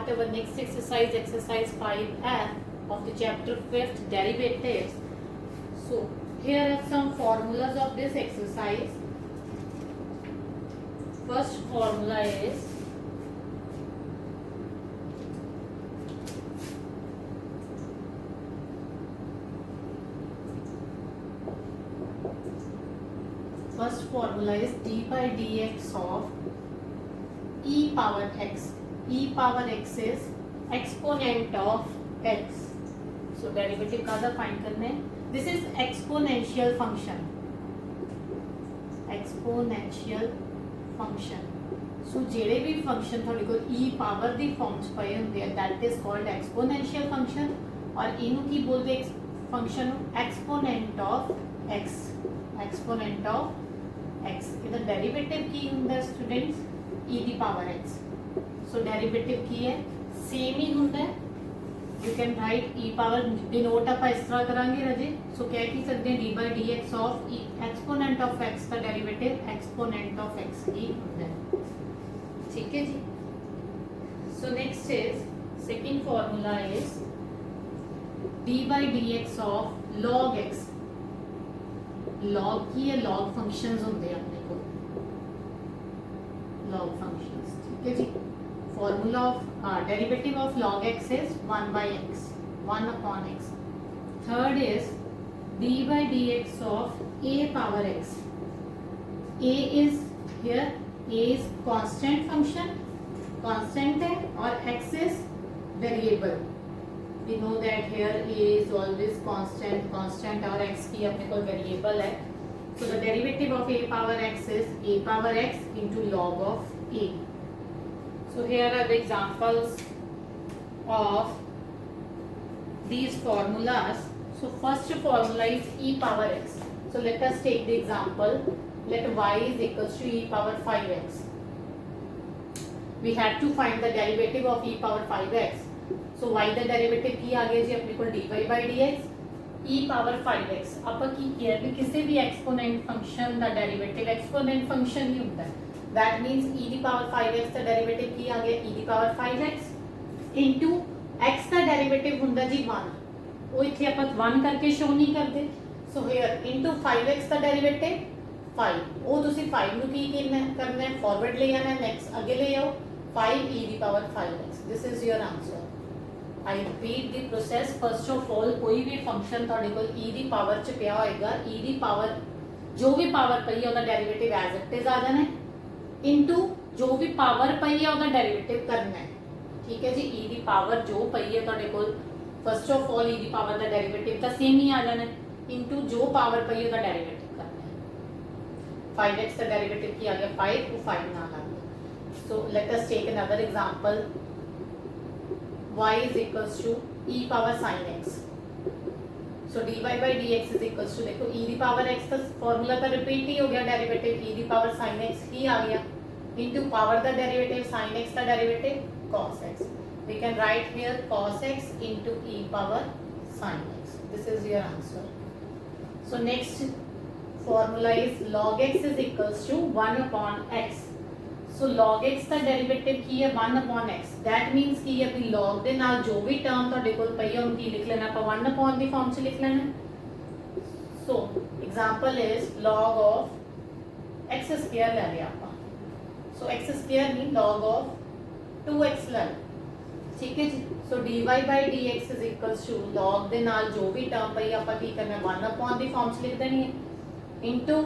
start our next exercise, exercise 5F of the chapter 5th, derivatives. So here are some formulas of this exercise. First formula is d by dx of e power x. E power x is exponent of x. So derivative का find करना है. This is exponential function. Exponential function. So ਜਿਹੜੇ ਵੀ function ਤੁਹਾਡੇ ਕੋਲ e power ਦੀ form ਚ ਪਏ ਹੁੰਦੇ ਆ, that is called exponential function. और ਇਹਨੂੰ ਕੀ ਬੋਲਦੇ function ਨੂੰ? Exponent of x. Exponent of x. ਇਹਦਾ derivative ਕੀ ਹੁੰਦਾ students? e ਦੀ power x. So derivative ਕੀ ਹੈ? Same ਹੀ ਹੁੰਦਾ ਹੈ. You can write e power denote ਆਪਾਂ ਇਸ ਤਰ੍ਹਾਂ ਕਰਾਂਗੇ ਰਾਜੇ. So ਕਹਿ ਕੀ ਸਕਦੇ ਹਾਂ d by dx of e exponent of x the derivative exponent of x ਹੀ ਹੁੰਦਾ ਹੈ. ठीक है जी. So next is second formula is d by dx of log x. log की है, log functions होंगे अपने को, log functions. ठीक है जी. Formula of derivative of log x is 1 by x, 1 upon x. Third is d by dx of a power x. A is here, a is constant function, constant है, और x is variable. We know that here a is always constant, और x की अपने को variable है. So the derivative of a power x is a power x into log of a. So here are the examples of these formulas. So first formula is e power x. So let us take the example. Let y is equals to e power 5x. We have to find the derivative of e power 5x. So y the derivative ਕੀ ਆ ਗਿਆ ਜੀ ਆਪਣੇ ਕੋਲ dy by dx e power 5x. ਆਪਾਂ ਕੀ ਕਿਹਾ ਵੀ ਕਿਸੇ ਵੀ exponent function ਦਾ derivative exponent function ਹੀ ਹੁੰਦਾ ਹੈ. That means e the power 5x the derivative ਕੀ ਆ ਗਿਆ? e ਦੀ ਪਾਵਰ 5x into x ਦਾ ਡੈਰੀਵੇਟਿਵ ਹੁੰਦਾ ਜੀ 1. ਉਹ ਇੱਥੇ ਆਪਾਂ 1 ਕਰਕੇ ਸ਼ੋ ਨਹੀਂ ਕਰਦੇ. So here into 5x the derivative 5. ਉਹ ਤੁਸੀਂ 5 ਨੂੰ ਕੀ ਕਰਨਾ ਹੈ? ਫਾਰਵਰਡ ਲੈ ਜਾਣਾ ਹੈ, ਨੈਕਸਟ ਅੱਗੇ ਲੈ ਆਓ 5 e the power 5x. This is your answer. I repeat the process. First of all, कोई भी फंक्शन ਤੁਹਾਡੇ ਕੋਲ e ਦੀ ਪਾਵਰ ਚ ਪਿਆ ਹੋਏਗਾ, e ਦੀ ਪਾਵਰ ਜੋ ਵੀ ਪਾਵਰ ਪਈ ਹੈ ਉਹਦਾ ਡੈਰੀਵੇਟਿਵ ਐਜ਼ ਇਟ ਇਜ਼ ਆ ਜਾਣਾ ਹੈ, ਇਨਟੂ ਜੋ ਵੀ ਪਾਵਰ ਪਈ ਹੈ ਉਹਦਾ ਡੈਰੀਵੇਟਿਵ ਕਰਨਾ ਹੈ. ਠੀਕ ਹੈ ਜੀ. e ਦੀ ਪਾਵਰ ਜੋ ਪਈ ਹੈ ਤੁਹਾਡੇ ਕੋਲ, first of all e the power the derivative ਤਾਂ ਸੇਮ ਹੀ ਆ ਜਾਣਾ ਹੈ, ਇਨਟੂ ਜੋ ਪਾਵਰ ਪਈ ਉਹਦਾ ਡੈਰੀਵੇਟਿਵ ਕਰਨਾ ਹੈ. 5x ਦਾ ਡੈਰੀਵੇਟਿਵ ਕੀ ਆ ਗਿਆ? 5 ਉਹ 5 ਨਾਲ ਆ ਗਿਆ. ਸੋ let us take another example. y is equals to e power sin x. So dy by dx is equals to, देखो e दी पावर x का फॉर्मूला का रिपीट ही हो गया, derivative e the power sin x ही आ गया, into power the derivative sin x का derivative cos x. We can write here cos x into e power sin x. This is your answer. So next formula is log x is equals to 1 upon x. So log x का derivative की है 1 upon x. That means कि अभी log ਦੇ ਨਾਲ ਜੋ ਵੀ term ਤੁਹਾਡੇ ਕੋਲ ਪਈ ਹੈ ਉਹਨੂੰ ਕੀ ਲਿਖ ਲੈਣਾ ਆਪਾਂ? 1 upon ਦੀ ਫਾਰਮ ਚ ਲਿਖ ਲੈਣਾ. So example is log of x square ਲੈ ਲਿਆ ਆਪਾਂ. So x square ਨਹੀਂ, log of 2x ਲੈ ਲਿਆ. ਠੀਕ ਹੈ ਜੀ. So dy by dx is equals to log ਦੇ ਨਾਲ ਜੋ ਵੀ ਟਰਮ ਪਈ ਆਪਾਂ ਕੀ ਕਰਨਾ? 1 upon ਦੀ ਫਾਰਮ ਚ ਲਿਖ ਦੇਣੀ ਹੈ, ਇਨਟੂ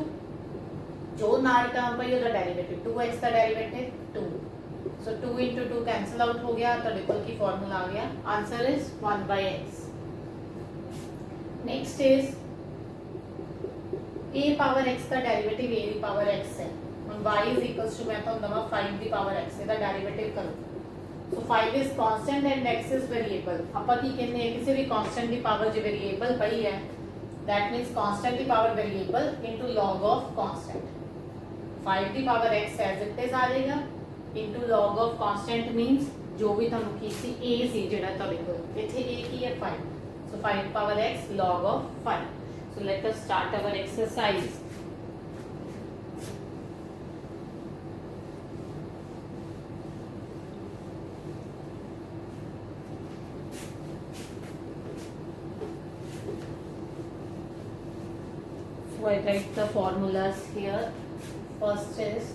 जो नाल टर्म पई ਉਹਦਾ ਡੈਰੀਵੇਟਿव 2x ਦਾ ਡੈਰੀਵੇਟਿव 2. सो 2 into 2 कैंसिल आउट हो गया, तो डिफल की फॉर्मूला आ गया. Answer is 1 by x. Next is a power x का derivative a the power x है. ਹੁਣ y is equals to मैं तो नवा 5 दी पावर x ਇਹਦਾ ਡੈਰੀਵੇਟਿव करो. सो 5 is constant and x is variable. ਆਪਾਂ ਕੀ ਕਹਿੰਦੇ ਆ? ਕਿਸੇ ਵੀ ਕਾਂਸਟੈਂਟ ਦੀ ਪਾਵਰ ਜੇ ਵੇਰੀਏਬਲ ਪਈ ਹੈ, that means constant the power variable into log of constant. 5 the power x as it is ਆ ਜਾਏਗਾ, into log of constant means ਜੋ ਵੀ ਤੁਹਾਨੂੰ ਕੀ ਸੀ a ਸੀ ਜਿਹੜਾ ਤੁਹਾਡੇ ਕੋਲ ਇੱਥੇ a ਕੀ ਹੈ 5. so 5 power x log of 5. so let us start our exercise. So I write the formulas here. First is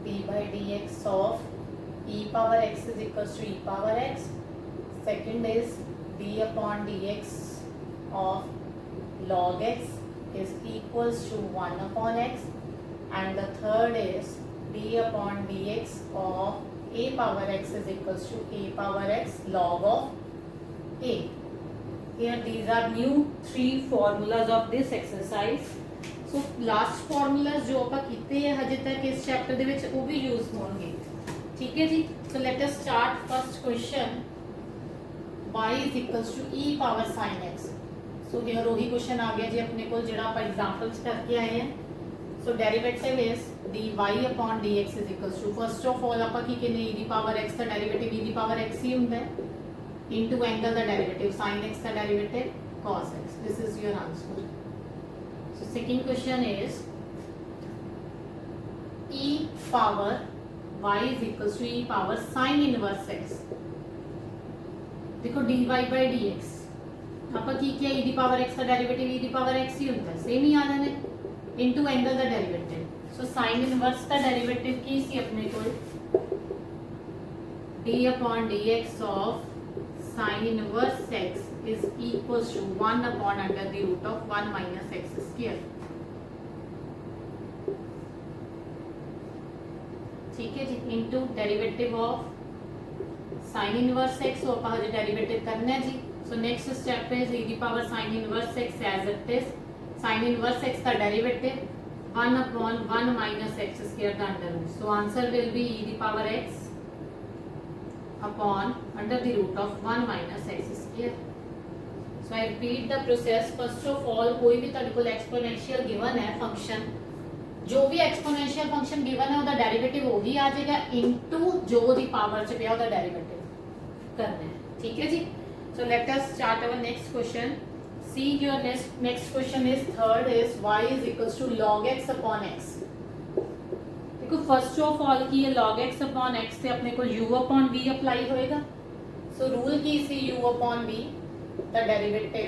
d by dx of e power x is equals to e power x. Second is d upon dx of log x is equals to 1 upon x, and the third is d upon dx of a power x is equals to a power x log of a. Here these are new 3 formulas of this exercise. So last formulas जो ਆਪਾਂ ਕੀਤੇ ਹੈ ਹਜੇ ਤੱਕ ਇਸ ਚੈप्टर ਦੇ ਵਿੱਚ ਉਹ ਵੀ ਯੂਜ਼ ਹੋਣਗੇ, ਠੀਕ ਹੈ ਜੀ। So let us start first question. y is equals to e power sin x. So here ਉਹੀ question ਆ ਗਿਆ ਜੀ ਆਪਣੇ ਕੋਲ ਜਿਹੜਾ ਆਪਾਂ examples ਕਰਕੇ ਆਏ हैं. So derivative is dy upon dx is equals to, first of all ਆਪਾਂ ਕੀ ਕਹਿੰਦੇ e ਦੀ power x ਦਾ derivative e ਦੀ power x ਹੀ ਹੁੰਦਾ ਹੈ, into angle the derivative sin x the derivative cos x. This is your answer. So second question is e power y is equals to e power sin inverse x. देखो dy by dx ਆਪਾਂ ਕੀ किया e ਦੀ power x ਦਾ derivative e ਦੀ power x ਹੀ ਹੁੰਦਾ ਹੈ, same ਹੀ ਆ ਜਾਣਾ into angle the derivative. So sin inverse the derivative ਕੀ ਸੀ ਆਪਣੇ ਕੋਲ d upon dx of sin inverse x is equals to 1 upon under the root of 1 minus x square. ठीक है जी, into derivative of sin inverse x. so ਆਪਾਂ ਹਜੇ derivative करना है जी. So next step is e the power sin inverse x as it is. Sin inverse x का derivative 1 upon 1 minus x square the under root. So answer will be e the power x upon under the root of 1 minus x square. So I repeat the process. First of all कोई भी ਤੁਹਾਡੇ ਕੋਲ exponential given है function, जो भी exponential function given है ਉਹਦਾ derivative ਉਹੀ ਆ ਜਾਏਗਾ into जो ਦੀ power ਚ ਪਿਆ ਉਹਦਾ derivative करना है, ठीक है जी। So let us start our next question. See your next question is third is y is equals to log x upon x. देखो फर्स्ट ऑफ ऑल की है log x upon x ਤੇ ਆਪਣੇ ਕੋਲ u upon v ਅਪਲਾਈ ਹੋਏਗਾ। ਸੋ rule ਕੀ ਸੀ u upon v ਦਾ derivative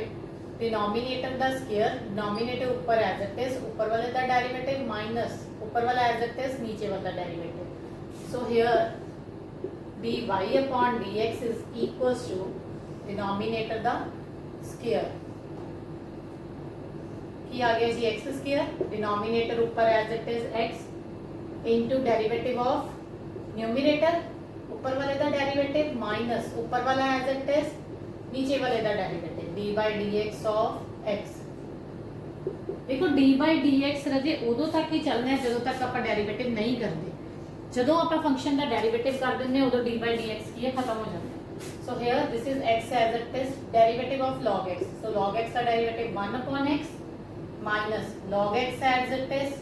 denominator ਦਾ square, denominator ऊपर as it is, ऊपर वाले ਦਾ ਡੈਰੀਵੇਟਿਵ ਮਾਈਨਸ ऊपर वाला एज इट इज, नीचे वाला derivative. So here dy upon dx is equals to denominator ਦਾ ਸਕੁਅਰ ਕੀ ਆ ਗਿਆ ਜੀ x ਸਕੁਅਰ, डिनोमिनेटर ऊपर as it is x into derivative of numerator ऊपर वाले का डेरिवेटिव माइनस ऊपर वाला एज इट इज, नीचे वाले का derivative d by dx of x. देखो d by dx रजे उदों तक ही चलना है ਜਦੋਂ तक ਆਪਾਂ डेरिवेटिव नहीं करते, ਜਦੋਂ ਆਪਾਂ फंक्शन ਦਾ डेरिवेटिव कर ਦਿੰਦੇ ਉਦੋਂ d by dx ਕੀ ਹੈ ਖਤਮ ਹੋ ਜਾਂਦਾ है। So here this is x as it is, derivative of log x. So log x का derivative 1 upon x minus log x as it is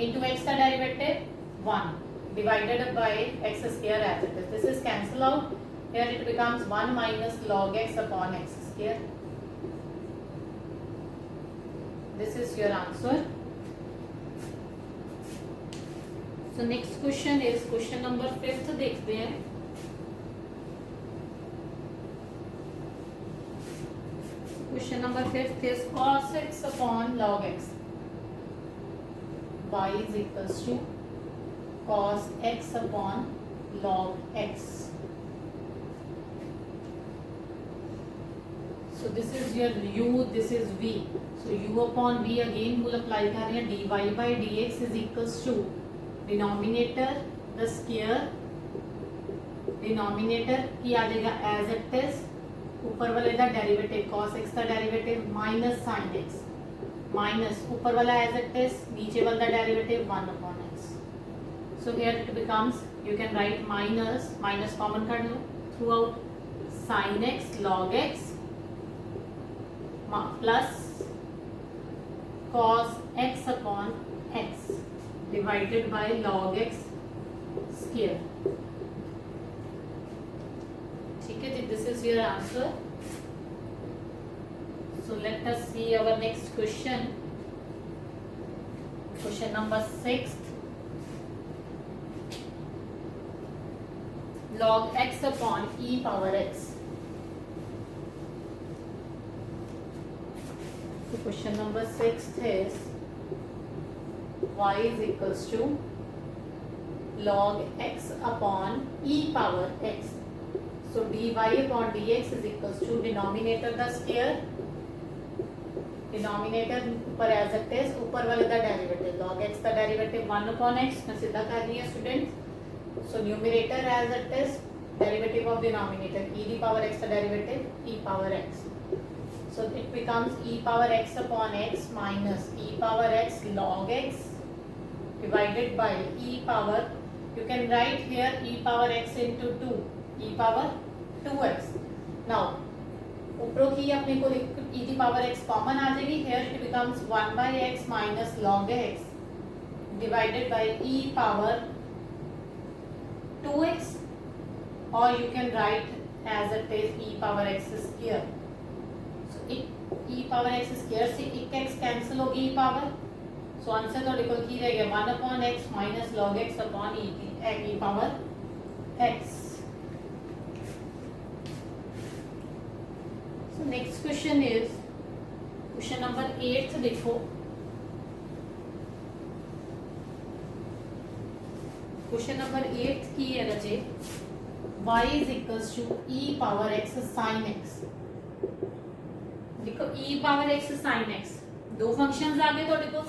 into x का derivative 1 divided by x square as it is. This is cancel out. Here it becomes 1 minus log x upon x square. This is your answer. So next question is question number 5th देखते हैं। Question number 5th is cos x upon log x. Y is equals to cos x upon log x. So this is your u, this is v. So u upon v again will apply कर रहे हैं, dy by dx is equals to denominator the square, denominator की आ जाएगा as it is, ऊपर वाले का derivative cos x का derivative minus sin x minus ऊपर वाला एज इट इज, नीचे वाला derivative 1 upon x. So here it becomes, you can write minus, minus common कर लो throughout, sin x log x plus cos x upon x divided by log x square. ठीक है जी, this is your answer. So let us see our next question. Question number 6. Log x upon e power x. So question number 6 is y is equals to log x upon e power x. So dy upon dx is equals to denominator the square, denominator ऊपर as it is, ऊपर वाले का derivative log x का derivative 1 upon x मैं सीधा कर रही है students. So numerator as it is, derivative of denominator e the power x का derivative e power x. So it becomes e power x upon x minus e power x log x divided by e power, you can write here e power x into 2, e power 2x. Now ऊपरों की अपने को e की power x common आ जाएगी. here it becomes 1 by x minus log x divided by e power 2x, or you can write as it is e power x square. so e power x square से एक x cancel होगी e power. so answer तो देखो की रहेगा 1 upon x minus log x upon e power x. So next question is question number 8. देखो question number 8 की है रजे y is equals to e power x sin x. देखो e power x sin x दो functions आ गए तो देखो.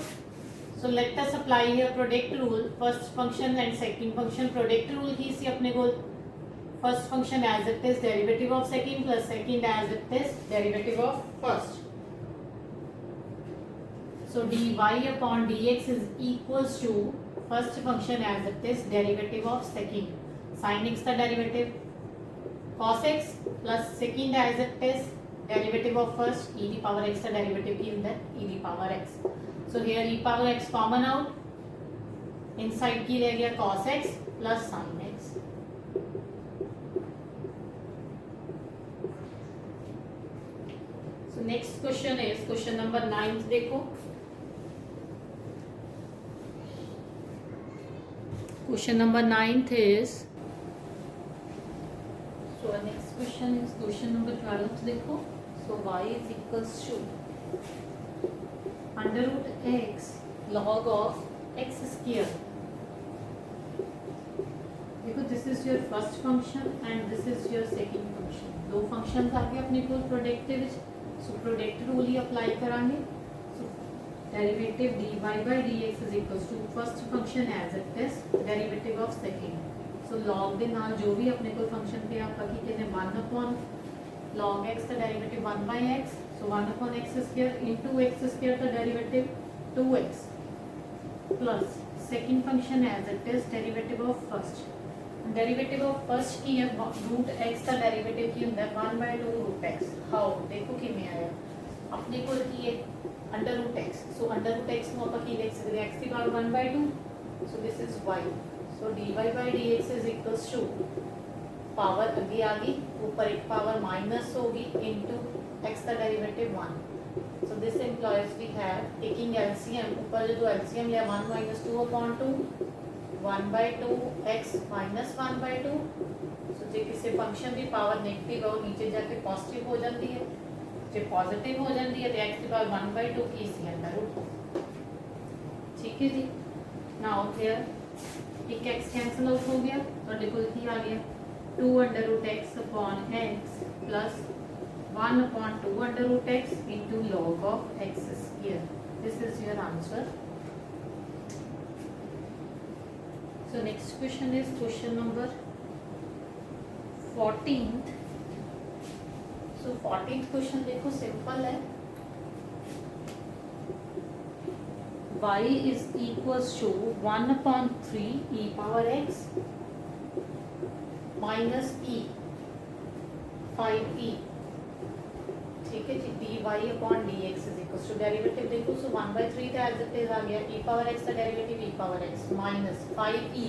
so let us apply here product rule, first function and second function. product rule की सी अपने को first function as it is derivative of second plus second as it is derivative of first. so dy upon dx is equals to first function as it is derivative of second, sin x का derivative cos x plus second as it is derivative of first e the power x का derivative in the e the power x. so here e power x common out, inside की रह गया cos x plus sin x. so next question is question number 9. देखो question number 9 is, so next question is question number 12. देखो so y is equals to under root x log of x square. देखो this is your first function and this is your second function. दो functions आ गए अपने को product which. So product rule ही apply करांगे. So derivative dy by dx is equals to first function as it is derivative of second. So log ਦੇ ਨਾਲ ਜੋ ਵੀ ਆਪਣੇ ਕੋਲ ਫੰਕਸ਼ਨ ਤੇ ਆਪਾਂ ਕੀ ਕਹਿੰਦੇ 1 upon log x the derivative 1 by x. so 1 upon x square into x square the derivative 2x plus second function as it is derivative of first. Derivative of first की है रूट एक्स का derivative की ਹੁੰਦਾ 1 by 2 root x. How देखो किਵੇਂ ਆਇਆ ਆਪਣੇ ਕੋਲ ਕੀ ਹੈ ਅੰਡਰ रूट एक्स. ਸੋ ਅੰਡਰ रूट एक्स ਨੂੰ ਆਪਾਂ ਕੀ ਲਿਖ ਸਕਦੇ ਹਾਂ x the power 1 by 2. So this is y. So dy by dx is equals to power ਅੱਗੇ आ गई ऊपर एक पावर माइनस होगी into x का derivative 1. so this implies we have taking LCM ऊपर जो LCM लिया 1 minus 2 upon 2 1 by 2 x minus 1 by 2. सो जे किसी फंक्शन की पावर नेगेटिव है वो नीचे जाके पॉजिटिव हो जाती है, जो पॉजिटिव हो जाती है तो x की पावर 1 by 2 की सी अंडर रूट. ठीक है जी. नाउ हियर एक x कैंसिल आउट हो गया तो देखो की आ गया 2 under root x upon x plus 1 upon 2 under root x into log of x square. This is your answer. So next question is question number 14th. So 14th question देखो simple है. y is equals to 1 upon 3 e power x minus e 5e. ठीक है जी. dy upon dx is equals to derivative देखो. सो 1 by 3 का as it is आ गया e power x का derivative e power x minus 5e.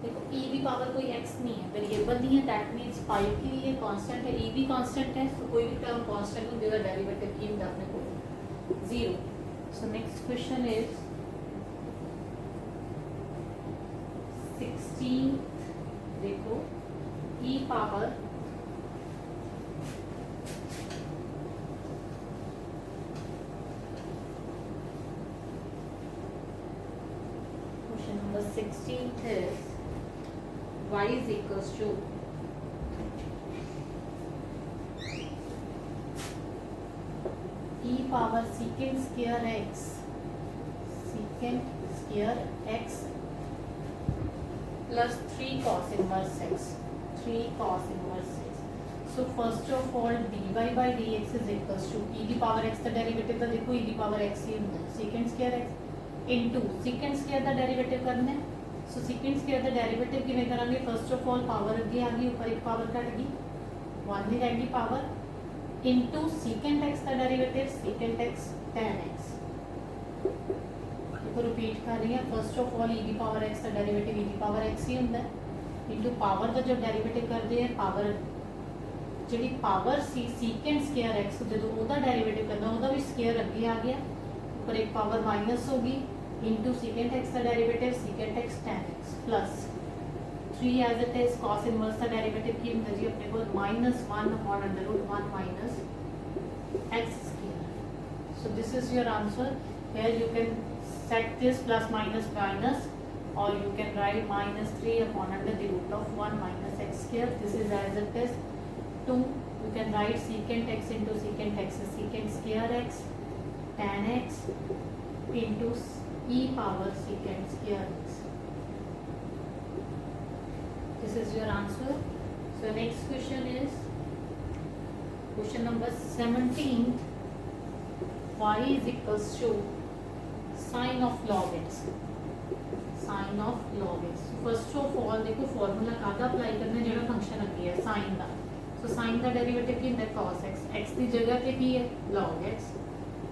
देखो e भी power कोई x नहीं है, वेरिएबल नहीं है, दैट मींस 5 की ये कांस्टेंट है, e भी कांस्टेंट है. सो कोई भी टर्म कांस्टेंट हो जाएगा डेरिवेटिव की में अपने को 0. So next question is 16. देखो e power Question number 16th is y is equals to e power secant square x plus 3 cos inverse x. 3 cos inverse x. So first of all dy by dx is equals to e की power x का derivative तो देखो e की power x ही होता है secant square x into secant square का derivative करना है. सो secant square का डेरिवेटिव किਵੇਂ ਕਰਾਂਗੇ. फर्स्ट ऑफ ऑल पावर अगे आ गई, ऊपर एक पावर कट गई, 1 ही रहेगी पावर into secant x का derivative secant x tan x. देखो रिपीट कर रही है. फर्स्ट ऑफ ऑल e की पावर x का डेरिवेटिव e की पावर x ही होता है into पावर का जो डेरिवेटिव करते हैं पावर जी पावर सी secant square x जो ਉਹਦਾ डेरिवेटिव करना ਉਹਦਾ भी स्केयर अगे आ गया, ऊपर एक पावर माइनस होगी into secant x का derivative secant x tan x plus 3 as it is cos inverse का डेरिवेटिव की होता जी अपने को -1 upon under root 1 minus x square. So this is your answer. Here you can set this plus minus minus, or you can write -3 upon under the root of 1 minus x square. This is as it is. 2 you can write secant x into secant x is secant square x tan x into e power secant square x. This is your answer. So next question is question number 17. Y is equals to sin of log x. Sin of log x. First of all देखो formula कादा apply करना है जो function अगे है sin का. So sin का derivative की होता है cos x. x की जगह पे की है log x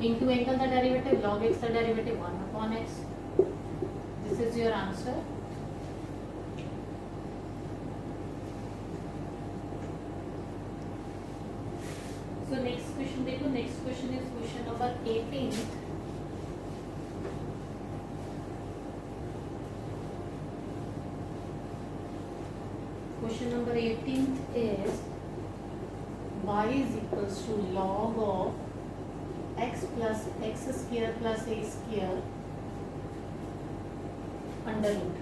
into एंगल का डेरिवेटिव log x का derivative 1 upon x. This is your answer. So next question देखो, next question is question number 18. Question number 18 is y is equals to log of x plus x square plus a square under root.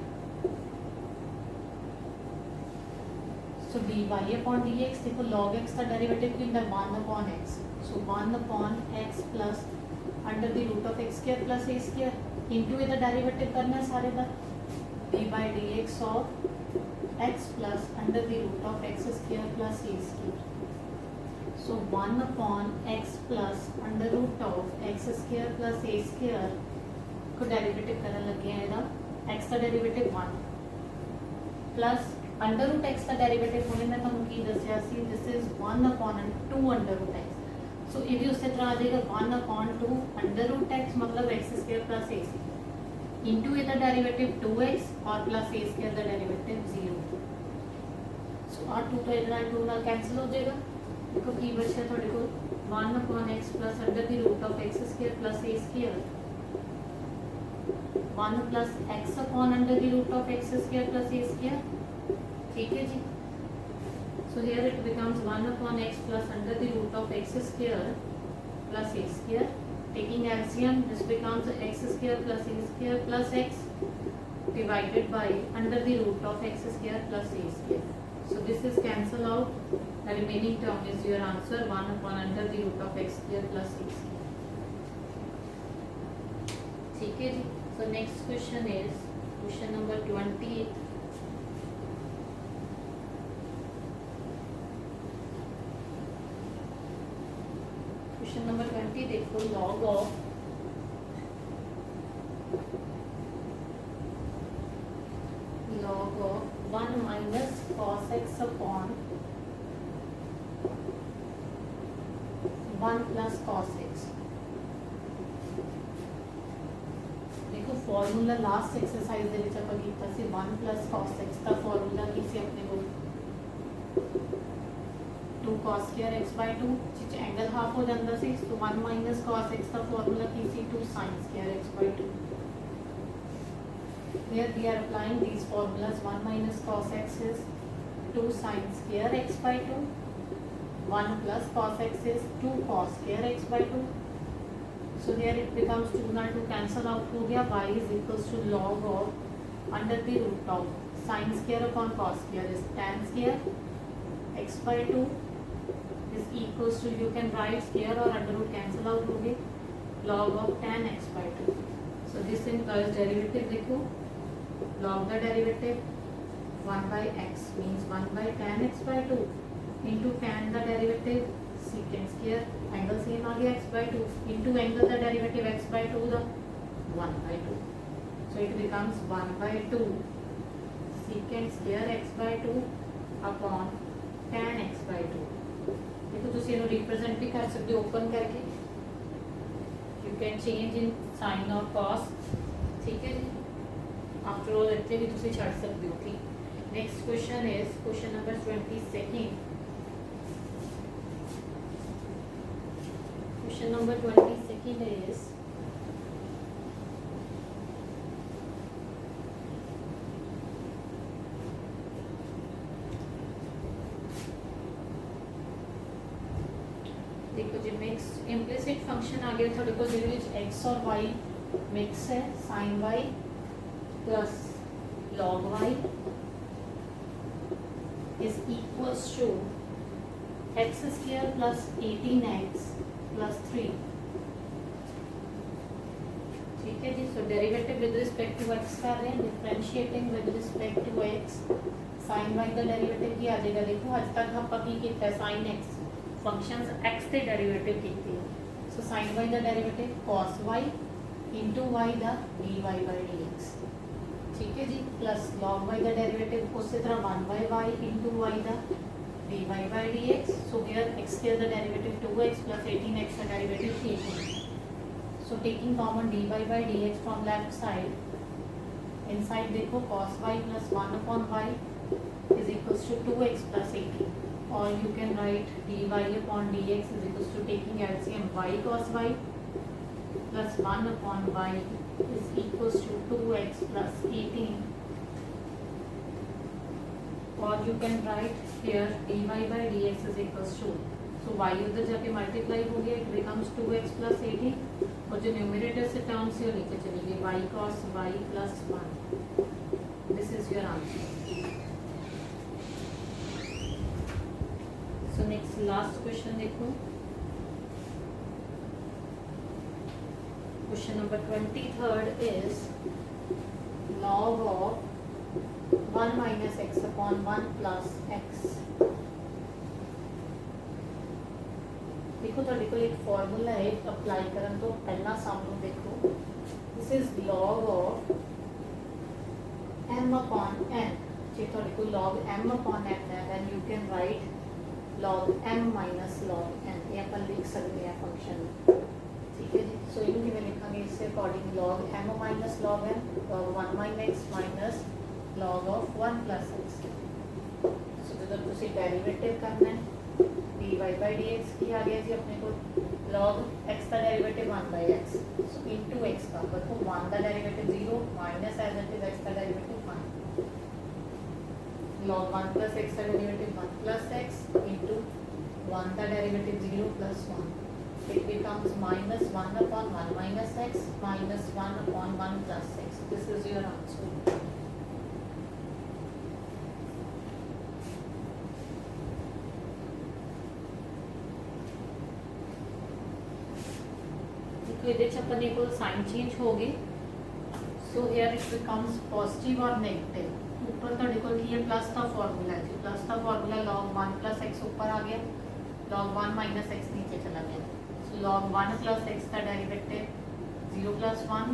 So dy upon dx देखो log x का derivative की होता है 1 upon x. So 1 upon x plus under the root of x square plus a square into ਇਹਦਾ derivative करना है सारे का dy by dx of x plus under the root of x square plus a square. So 1 upon x plus under root of x square plus a square को derivative करने लगे हैं ਇਹਦਾ x का derivative 1 plus under root x का derivative होने मैं ਤੁਹਾਨੂੰ ਕੀ ਦੱਸਿਆ ਸੀ this is 1 upon 2 under root x. So ये भी उसी तरह आ जाएगा 1 upon 2 अंडर रूट x मतलब x square plus a square into ਇਹਦਾ डेरिवेटिव 2x और प्लस a स्क्वायर ਦਾ डेरिवेटिव 0. सो आ 2 तो ਇਹਦੇ ਨਾਲ 2 ਨਾਲ कैंसिल हो जाएगा. देखो की बचा ਤੁਹਾਡੇ ਕੋਲ 1 upon x plus under the root of x square plus a square 1 plus x upon under the root of x square plus a square. ठीक है जी. So here it becomes 1 upon x plus under the root of x square plus a square. Taking LCM, this becomes x square plus a square plus x divided by under the root of x square plus a square. So this is cancel out. The remaining term is your answer 1 upon under the root of x square plus a square. ठीक है जी. So next question is question number 20. Question number 20 देखो log of log of 1 minus cos x upon 1 plus cos x. देखो formula last exercise ਦੇ ਵਿੱਚ ਆਪਾਂ ਕੀਤਾ ਸੀ 1 plus cos x ਦਾ ਫਾਰਮੂਲਾ ਕੀ ਸੀ ਆਪਣੇ ਕੋਲ 2 cos square x by 2 ਜਿੱਚ ਐਂਗਲ ਹਾਫ ਹੋ ਜਾਂਦਾ ਸੀ. ਸੋ 1 minus cos x ਦਾ ਫਾਰਮੂਲਾ ਕੀ ਸੀ 2 sin square x by 2. Here we are applying these formulas. 1 minus cos x is 2 sin square x by 2. 1 plus cos x is 2 cos square x by 2. So here it becomes 2 now 2 cancel out हो गया. Y is equals to log of under the root of sin square upon cos square is tan square x by 2 is equals to, you can write square or under root cancel out होंगे, log of tan x by 2. So this implies derivative देखो, log the derivative 1 by x means 1 by tan x by 2 into tan the derivative secant square, angle same आ गया x by 2 into angle the derivative x by 2 the 1 by 2. So it becomes 1 by 2 secant square x by 2 upon tan x by 2. देखो ਤੁਸੀਂ ਇਹਨੂੰ represent भी कर सकते हो open करके, you can change in sin or cos, ठीक है जी, आफ्टर ऑल ਇੱਥੇ ਵੀ ਤੁਸੀਂ ਛੱਡ ਸਕਦੇ ਹੋ, ठीक. Next question is question number 22. Question number 22 is देखो जी, मिक्स इम्प्लिसिट फंक्शन आ गया थोड़े को ਜਿਹਦੇ ਵਿੱਚ x और y मिक्स है, sin y plus log y is equals to x square plus 18x plus 3. ठीक है जी. So derivative with respect to x कर रहे हैं, differentiating with respect to x, sin y का डेरिवेटिव की आ जाएगा. देखो आज तक ਆਪਾਂ ਕੀ ਕੀਤਾ, sin x फंक्शंस x के डेरिवेटिव कीते, सो sin y का derivative cos y into y का dy by dx, ठीक है जी, प्लस log y का डेरिवेटिव उसी तरह 1 by y into y का dy by dx. So here x square the derivative 2x plus 18x का derivative 18. So taking common dy by dx from left side, inside देखो cos y plus 1 upon y is equals to 2x plus 18. Or you can write dy upon dx is equals to, taking LCM, y cos y plus 1 upon y is equals to 2x plus 18. Or you can write here dy by dx is equals to, so y उधर जाके multiply हो गया, it becomes 2x plus 18. और जो numerator से term से नीचे चली गई, y cos y plus 1. This is your answer. So next last question देखो, question number 23rd is log of 1 minus x upon 1 plus x. देखो ਤੁਹਾਡੇ ਕੋਲ ਇੱਕ ਫਾਰਮੂਲਾ ਹੈ ਅਪਲਾਈ ਕਰਨ ਤੋਂ ਪਹਿਲਾਂ ਸਾਨੂੰ ਦੇਖੋ, this is log of m upon n. ਜੇ ਤੁਹਾਡੇ ਕੋਲ log m upon n ਹੈ, then you can write log m minus log n, ये अपन लिख सकते हैं फंक्शन, ठीक है जी. सो इनको किमें लिखांगे इससे according, log m minus log n, log 1 minus x minus log of 1 plus x. सो जब तुसी डेरिवेटिव करना है dy by dx की आ गया जी अपने को, log x का derivative 1 by x, so into x का देखो 1 का derivative 0 minus as it is x का डेरिवेटिव 1, log 1 plus x का डेरिवेटिव 1 plus x into 1 का derivative 0 plus 1. It becomes minus 1 upon 1 minus x minus 1 upon 1 plus x. This is your answer. तो ये अपन एक sign change हो गए, so here it becomes positive और negative. ऊपर ਤੁਹਾਡੇ ਕੋਲ ਕੀ ਹੈ, प्लस का फॉर्मूला है जी, प्लस का फॉर्मूला log 1 plus x ऊपर आ गया, log 1 minus x नीचे चला गया. सो log 1 plus x का derivative 0 plus 1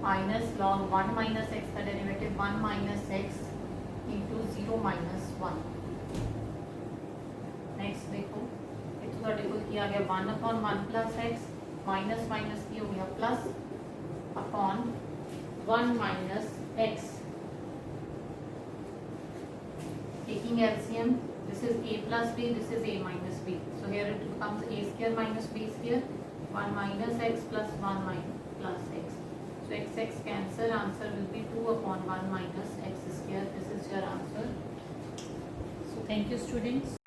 minus log 1 minus x का derivative 1 minus x into 0 minus 1. Next देखो, ये तो ਤੁਹਾਡੇ ਕੋਲ ਕੀ आ गया 1 upon 1 plus x minus minus की हो गया plus upon 1 minus x. Taking LCM, this is a plus b, this is a minus b. So here it becomes a square minus b square, 1 minus x plus 1 minus plus x. So x cancel, answer will be 2 upon 1 minus x square. This is your answer. So thank you students.